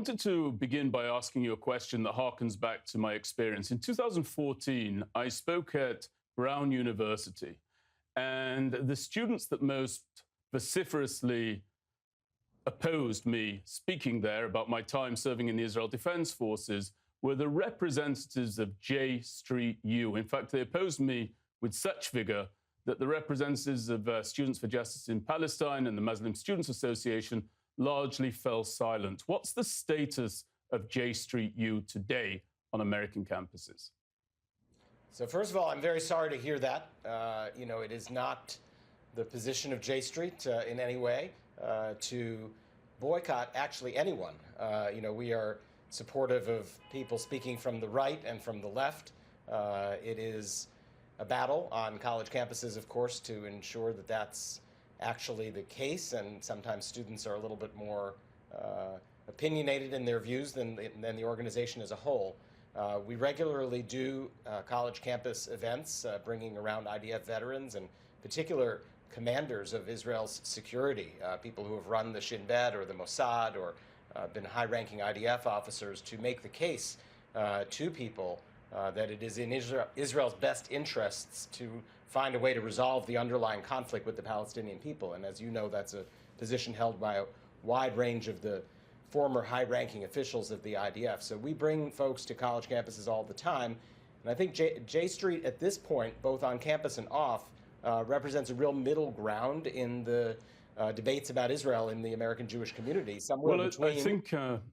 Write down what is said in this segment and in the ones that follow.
wanted to begin by asking you a question that harkens back to my experience. In 2014, I spoke at Brown University, and the students that most vociferously opposed me speaking there about my time serving in the Israel Defense Forces were the representatives of J Street U. In fact, they opposed me with such vigor that the representatives of Students for Justice in Palestine and the Muslim Students Association largely fell silent. What's the status of J Street U today on American campuses? So first of all, I'm very sorry to hear that. It is not the position of J Street in any way to boycott actually anyone. We are supportive of people speaking from the right and from the left. It is a battle on college campuses, of course, to ensure that that's actually the case, and sometimes students are a little bit more opinionated in their views than the organization as a whole. We regularly do college campus events, bringing around IDF veterans and particular commanders of Israel's security, people who have run the Shin Bet or the Mossad or been high-ranking IDF officers, to make the case to people that it is in Israel's best interests to find a way to resolve the underlying conflict with the Palestinian people. And as you know, that's a position held by a wide range of the former high-ranking officials of the IDF. So we bring folks to college campuses all the time. And I think J Street at this point, both on campus and off, represents a real middle ground in the debates about Israel in the American Jewish community. Somewhere between...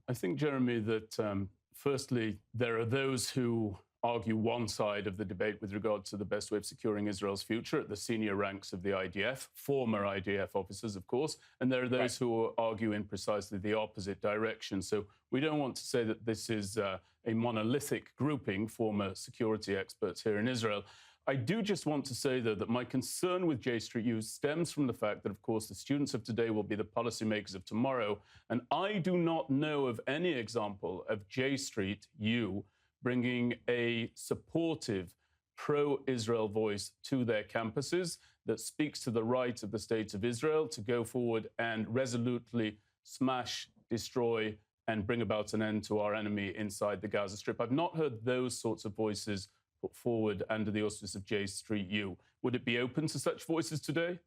I think, Jeremy, that firstly, there are those who argue one side of the debate with regard to the best way of securing Israel's future at the senior ranks of the IDF, former IDF officers, of course, and there are those who argue in precisely the opposite direction. So we don't want to say that this is a monolithic grouping, former security experts here in Israel. I do just want to say, though, that my concern with J Street U stems from the fact that, of course, the students of today will be the policymakers of tomorrow, and I do not know of any example of J Street U bringing a supportive pro-Israel voice to their campuses that speaks to the right of the State of Israel to go forward and resolutely smash, destroy, and bring about an end to our enemy inside the Gaza Strip. I've not heard those sorts of voices put forward under the auspices of J Street U. Would it be open to such voices today?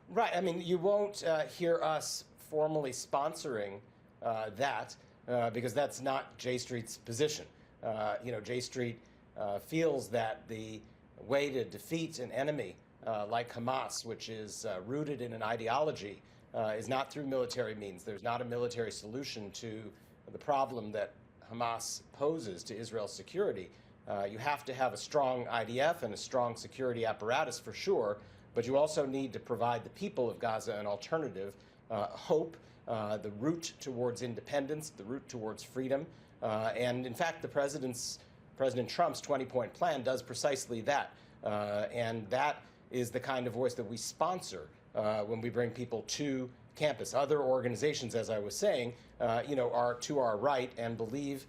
Right. I mean, you won't hear us formally sponsoring that. Because that's not J Street's position. J Street feels that the way to defeat an enemy like Hamas, which is rooted in an ideology, is not through military means. There's not a military solution to the problem that Hamas poses to Israel's security. You have to have a strong IDF and a strong security apparatus for sure, but you also need to provide the people of Gaza an alternative, hope, the route towards independence, the route towards freedom. And in fact, President Trump's 20-point plan does precisely that. And that is the kind of voice that we sponsor when we bring people to campus. Other organizations, as I was saying, are to our right and believe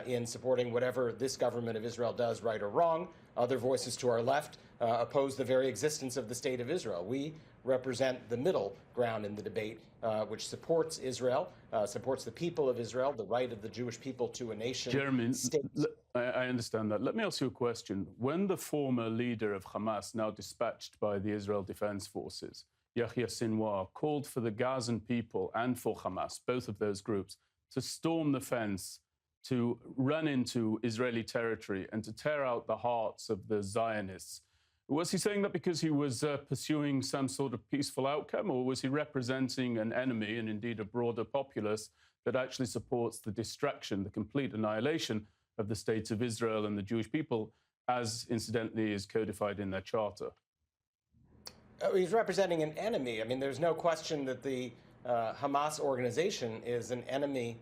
in supporting whatever this government of Israel does, right or wrong. Other voices to our left oppose the very existence of the State of Israel. We represent the middle ground in the debate, which supports Israel, supports the people of Israel, the right of the Jewish people to a nation. Jeremy, I understand that. Let me ask you a question. When the former leader of Hamas, now dispatched by the Israel Defense Forces, Yahya Sinwar, called for the Gazan people and for Hamas, both of those groups, to storm the fence, to run into Israeli territory and to tear out the hearts of the Zionists, was he saying that because he was pursuing some sort of peaceful outcome, or was he representing an enemy and indeed a broader populace that actually supports the destruction, the complete annihilation of the State of Israel and the Jewish people, as incidentally is codified in their charter? He's representing an enemy. I mean, there's no question that the Hamas organization is an enemy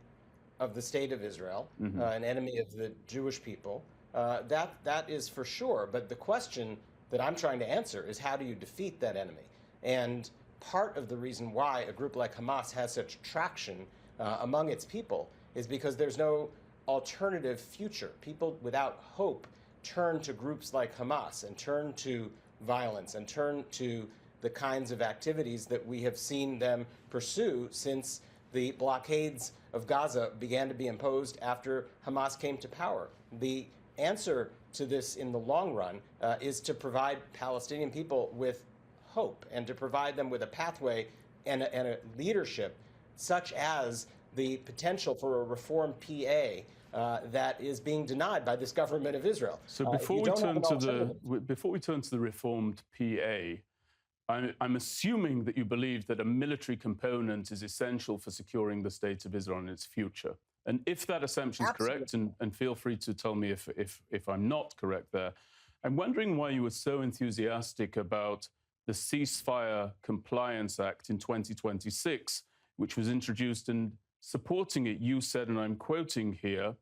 of the State of Israel, an enemy of the Jewish people. That is for sure. But the question that I'm trying to answer is, how do you defeat that enemy? And part of the reason why a group like Hamas has such traction among its people is because there's no alternative future. People without hope turn to groups like Hamas and turn to violence and turn to the kinds of activities that we have seen them pursue since the blockades of Gaza began to be imposed after Hamas came to power. The answer to this in the long run is to provide Palestinian people with hope and to provide them with a pathway and a leadership such as the potential for a reformed PA that is being denied by this government of Israel. So before we turn to the reformed PA, I'm assuming that you believe that a military component is essential for securing the state of Israel and its future. And if that assumption is correct, and feel free to tell me if I'm not correct there, I'm wondering why you were so enthusiastic about the Ceasefire Compliance Act in 2026, which was introduced, and supporting it, you said, and I'm quoting here,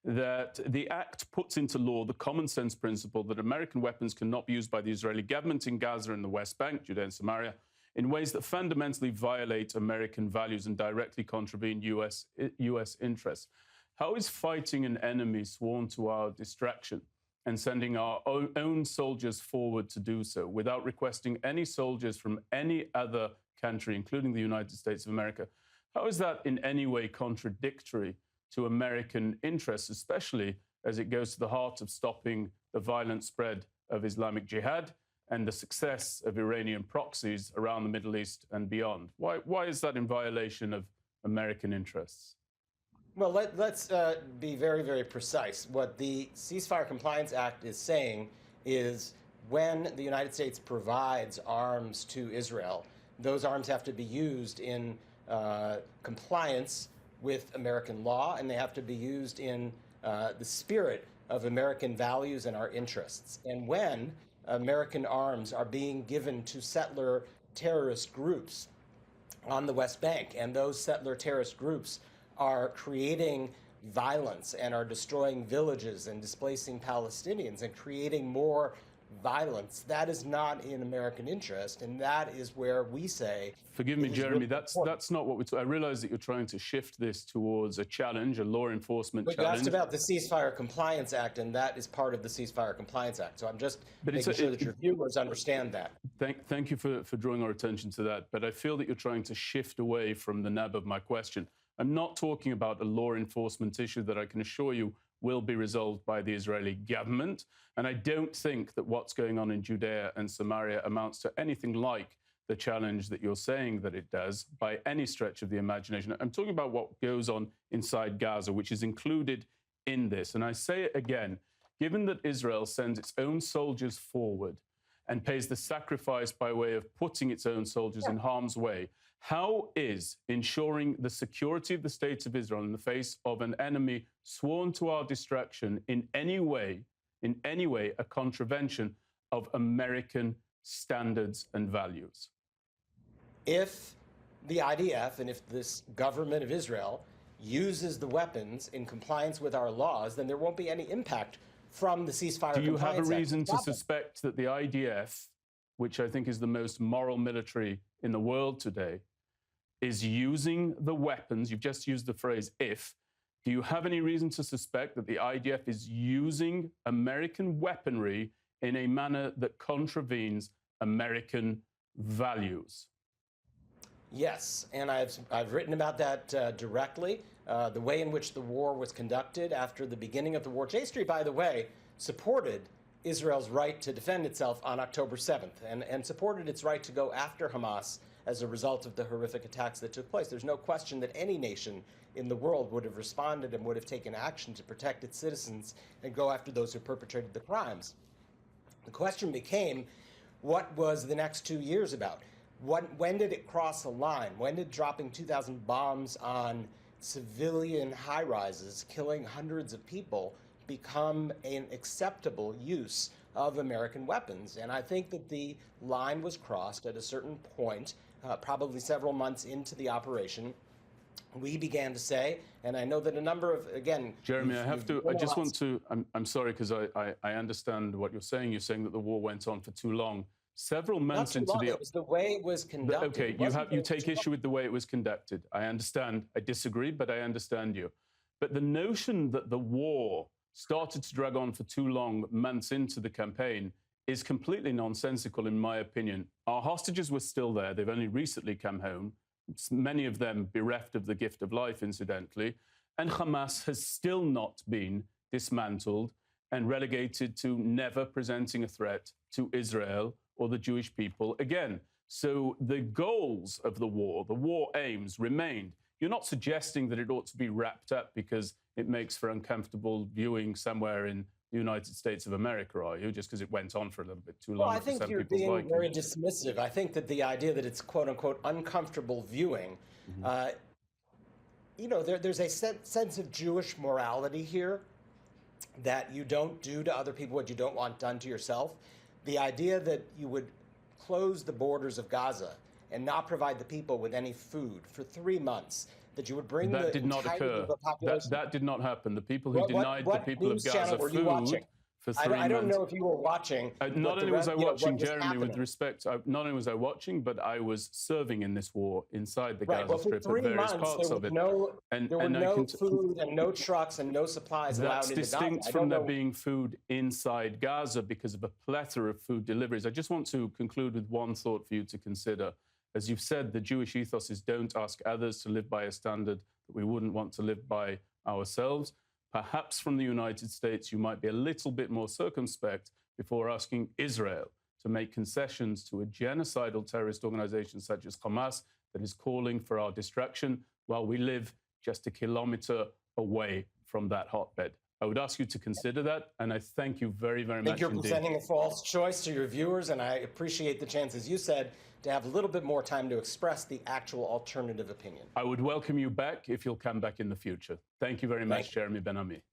that the act puts into law the common sense principle that American weapons cannot be used by the Israeli government in Gaza and the West Bank, Judea and Samaria, in ways that fundamentally violate American values and directly contravene US interests. How is fighting an enemy sworn to our distraction and sending our own soldiers forward to do so without requesting any soldiers from any other country, including the United States of America, how is that in any way contradictory to American interests, especially as it goes to the heart of stopping the violent spread of Islamic Jihad and the success of Iranian proxies around the Middle East and beyond? Why is that in violation of American interests? Well, let's be very, very precise. What the Ceasefire Compliance Act is saying is when the United States provides arms to Israel, those arms have to be used in compliance with American law, and they have to be used in the spirit of American values and our interests. And when American arms are being given to settler terrorist groups on the West Bank, and those settler terrorist groups are creating violence and are destroying villages and displacing Palestinians and creating more violence, that is not in American interest, and that is where we say... Forgive me, Jeremy, that's not what we're... I realize that you're trying to shift this towards a challenge, a law enforcement challenge. But you asked about the Ceasefire Compliance Act, and that is part of the Ceasefire Compliance Act. So I'm just making sure that your viewers understand that. Thank you for drawing our attention to that, but I feel that you're trying to shift away from the nub of my question. I'm not talking about a law enforcement issue that I can assure you will be resolved by the Israeli government. And I don't think that what's going on in Judea and Samaria amounts to anything like the challenge that you're saying that it does by any stretch of the imagination. I'm talking about what goes on inside Gaza, which is included in this. And I say it again, given that Israel sends its own soldiers forward and pays the sacrifice by way of putting its own soldiers in harm's way, how is ensuring the security of the state of Israel in the face of an enemy sworn to our destruction in any way a contravention of American standards and values? If the IDF and if this government of Israel uses the weapons in compliance with our laws, then there won't be any impact from the Ceasefire Compliance Act. Do you have a reason to suspect that the IDF, which I think is the most moral military in the world today, is using the weapons? You've just used the phrase if. Do you have any reason to suspect that the IDF is using American weaponry in a manner that contravenes American values? Yes, and I've written about that directly. The way in which the war was conducted after the beginning of the war. J Street, by the way, supported Israel's right to defend itself on October 7th and supported its right to go after Hamas as a result of the horrific attacks that took place. There's no question that any nation in the world would have responded and would have taken action to protect its citizens and go after those who perpetrated the crimes. The question became, what was the next 2 years about? When did it cross a line? When did dropping 2,000 bombs on civilian high-rises, killing hundreds of people, become an acceptable use of American weapons? And I think that the line was crossed at a certain point, probably several months into the operation. We began to say, and I know that a number of, again... Jeremy, I'm sorry, because I understand what you're saying. You're saying that the war went on for too long. Several months into the... It was the way it was conducted. Okay, you take issue with the way it was conducted. I understand. I disagree, but I understand you. But the notion that the war started to drag on for too long months into the campaign is completely nonsensical, in my opinion. Our hostages were still there. They've only recently come home. many of them bereft of the gift of life, incidentally. And Hamas has still not been dismantled and relegated to never presenting a threat to Israel or the Jewish people again. So the goals of the war aims remained. You're not suggesting that it ought to be wrapped up because it makes for uncomfortable viewing somewhere in the United States of America, are you? Just because it went on for a little bit too long. Well, I think you're being very dismissive. I think that the idea that it's quote unquote uncomfortable viewing, you know, there's a sense of Jewish morality here that you don't do to other people what you don't want done to yourself. The idea that you would close the borders of Gaza and not provide the people with any food for 3 months, that you would bring that did not occur. That did not happen. The people who denied the people of Gaza food for 3 months. I don't know if you were watching. Not only was I watching, Jeremy, with respect, not only was I watching, but I was serving in this war inside the Gaza Strip at various parts of it. There were no food and no trucks and no supplies allowed into Gaza. That's distinct from there being food inside Gaza because of a plethora of food deliveries. I just want to conclude with one thought for you to consider. As you've said, the Jewish ethos is don't ask others to live by a standard that we wouldn't want to live by ourselves. Perhaps from the United States, you might be a little bit more circumspect before asking Israel to make concessions to a genocidal terrorist organization such as Hamas that is calling for our destruction while we live just a kilometer away from that hotbed. I would ask you to consider that, and I thank you very, very much indeed. I think you're presenting a false choice to your viewers, and I appreciate the chance, as you said, to have a little bit more time to express the actual alternative opinion. I would welcome you back if you'll come back in the future. Thank you very much, Jeremy Ben-Ami.